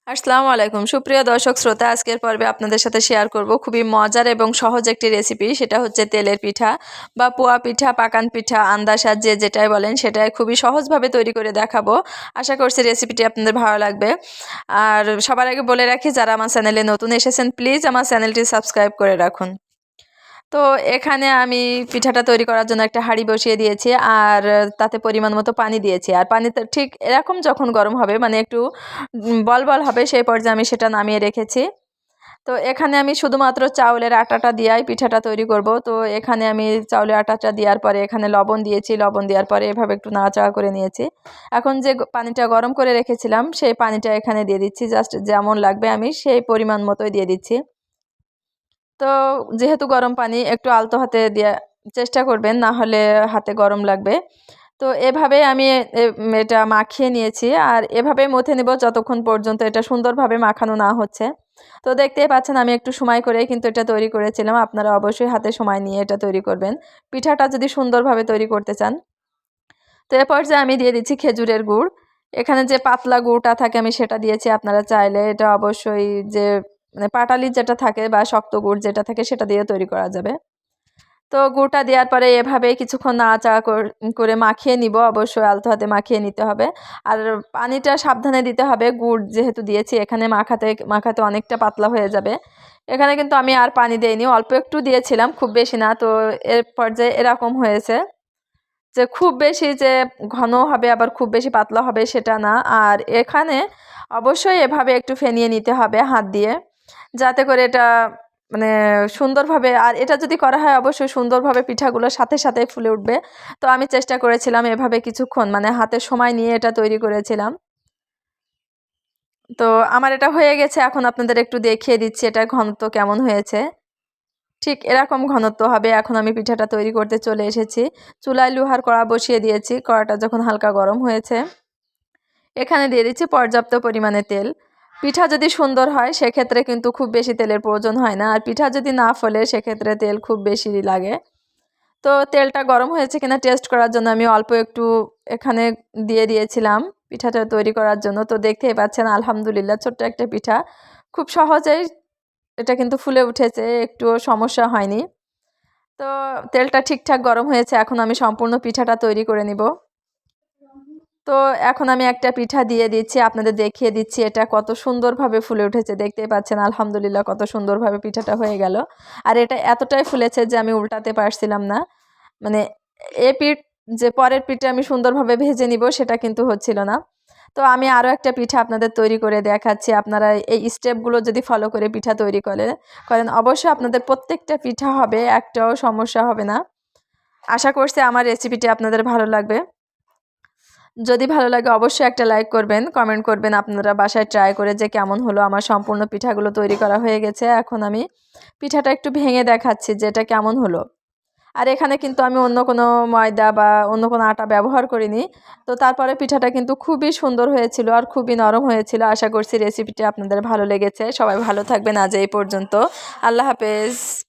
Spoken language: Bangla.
আসসালামু আলাইকুম সুপ্রিয় দর্শক শ্রোতা, আজকের পর্বে আপনাদের সাথে শেয়ার করব খুবই মজার এবং সহজ একটি রেসিপি। সেটা হচ্ছে তেলের পিঠা বা পোয়া পিঠা, পাকান পিঠা, আন্দাসা যে যেটাই বলেন সেটাই খুবই সহজভাবে তৈরি করে দেখাবো। আশা করছি রেসিপিটি আপনাদের ভালো লাগবে। আর সবার আগে বলে রাখি, যারা আমার চ্যানেলে নতুন এসেছেন প্লিজ আমার চ্যানেলটি সাবস্ক্রাইব করে রাখুন। তো এখানে আমি পিঠাটা তৈরি করার জন্য একটা হাঁড়ি বসিয়ে দিয়েছি আর তাতে পরিমাণ মতো পানি দিয়েছি। আর পানিতে ঠিক এরকম যখন গরম হবে, মানে একটু বল বল হবে, সেই পর্যায়ে আমি সেটা নামিয়ে রেখেছি। তো এখানে আমি শুধুমাত্র চাউলের আটাটা দিয়েই পিঠাটা তৈরি করব। তো এখানে আমি চাউলের আটাটা দেওয়ার পরে এখানে লবণ দিয়েছি, লবণ দেওয়ার পরে এভাবে একটু নাড়াচাড়া করে নিয়েছি। এখন যে পানিটা গরম করে রেখেছিলাম সেই পানিটা এখানে দিয়ে দিচ্ছি, জাস্ট যেমন লাগবে আমি সেই পরিমাণ মতোই দিয়ে দিচ্ছি। তো যেহেতু গরম পানি, একটু আলতো হাতে দেওয়ার চেষ্টা করবেন, না হলে হাতে গরম লাগবে। তো এভাবে আমি এটা মাখিয়ে নিয়েছি আর এভাবে মথে নেব যতক্ষণ পর্যন্ত এটা সুন্দরভাবে মাখানো না হচ্ছে। তো দেখতেই পাচ্ছেন আমি একটু সময় করে কিন্তু এটা তৈরি করেছিলাম। আপনারা অবশ্যই হাতে সময় নিয়ে এটা তৈরি করবেন পিঠাটা যদি সুন্দরভাবে তৈরি করতে চান। তো এ পর্যায়ে আমি দিয়ে দিচ্ছি খেজুরের গুড়। এখানে যে পাতলা গুড়টা থাকে আমি সেটা দিয়েছি। আপনারা চাইলে এটা অবশ্যই যে মানে পাটালি যেটা থাকে বা শক্ত গুড় যেটা থাকে সেটা দিয়ে তৈরি করা যাবে। তো গুড়টা দেওয়ার পরে এভাবে কিছুক্ষণ নাড়াচাড়া করে মাখিয়ে নিব। অবশ্যই আলতো হাতে মাখিয়ে নিতে হবে। আর পানিটা সাবধানে দিতে হবে, গুড় যেহেতু দিয়েছি এখানে মাখাতে মাখাতে অনেকটা পাতলা হয়ে যাবে। এখানে কিন্তু আমি আর পানি দেইনি, অল্প একটু দিয়েছিলাম, খুব বেশি না। তো এর পর্যায়ে এরকম হয়েছে যে খুব বেশি যে ঘন হবে আবার খুব বেশি পাতলা হবে সেটা না। আর এখানে অবশ্যই এভাবে একটু ফেনিয়ে নিতে হবে হাত দিয়ে, যাতে করে এটা মানে সুন্দরভাবে, আর এটা যদি করা হয় অবশ্যই সুন্দরভাবে পিঠাগুলো সাথে সাথে ফুলে উঠবে। তো আমি চেষ্টা করেছিলাম এভাবে কিছুক্ষণ মানে হাতে সময় নিয়ে এটা তৈরি করেছিলাম। তো আমার এটা হয়ে গেছে, এখন আপনাদের একটু দেখিয়ে দিচ্ছি এটা ঘনত্ব কেমন হয়েছে। ঠিক এরকম ঘনত্ব হবে। এখন আমি পিঠাটা তৈরি করতে চলে এসেছি। চুলায় লোহার কড়া বসিয়ে দিয়েছি। কড়াটা যখন হালকা গরম হয়েছে এখানে দিয়ে দিচ্ছি পর্যাপ্ত পরিমাণে তেল। পিঠা যদি সুন্দর হয় সেক্ষেত্রে কিন্তু খুব বেশি তেলের প্রয়োজন হয় না, আর পিঠা যদি না ফলে সেক্ষেত্রে তেল খুব বেশি লাগে। তো তেলটা গরম হয়েছে কিনা টেস্ট করার জন্য আমি অল্প একটু এখানে দিয়ে দিয়েছিলাম পিঠাটা তৈরি করার জন্য। তো দেখতেই পাচ্ছেন আলহামদুলিল্লাহ ছোট্ট একটা পিঠা খুব সহজেই এটা কিন্তু ফুলে উঠেছে, একটুও সমস্যা হয়নি। তো তেলটা ঠিকঠাক গরম হয়েছে, এখন আমি সম্পূর্ণ পিঠাটা তৈরি করে নিব। তো এখন আমি একটা পিঠা দিয়ে দিচ্ছি, আপনাদের দেখিয়ে দিচ্ছি এটা কত সুন্দরভাবে ফুলে উঠেছে। দেখতেই পাচ্ছেন আলহামদুলিল্লাহ কত সুন্দরভাবে পিঠাটা হয়ে গেল। আর এটা এতটাই ফুলেছে যে আমি উল্টাতে পারছিলাম না। মানে এ পিঠ যে পরের পিঠে আমি সুন্দরভাবে ভেজে নিব সেটা কিন্তু হচ্ছিল না। তো আমি আরও একটা পিঠা আপনাদের তৈরি করে দেখাচ্ছি। আপনারা এই স্টেপগুলো যদি ফলো করে পিঠা তৈরি করেন অবশ্যই আপনাদের প্রত্যেকটা পিঠা হবে, একটাও সমস্যা হবে না। আশা করছি আমার রেসিপিটি আপনাদের ভালো লাগবে। যদি ভালো লাগে অবশ্যই একটা লাইক করবেন, কমেন্ট করবেন আপনারা বাসায় ট্রাই করে যে কেমন হলো। আমার সম্পূর্ণ পিঠাগুলো তৈরি করা হয়ে গেছে। এখন আমি পিঠাটা একটু ভেঙে দেখাচ্ছি যে এটা কেমন হলো। আর এখানে কিন্তু আমি অন্য কোনো ময়দা বা অন্য কোনো আটা ব্যবহার করিনি। তো তারপরে পিঠাটা কিন্তু খুবই সুন্দর হয়েছিল আর খুবই নরম হয়েছিল। আশা করছি রেসিপিটি আপনাদের ভালো লেগেছে। সবাই ভালো থাকবেন, আজ এই পর্যন্ত। আল্লাহ হাফেজ।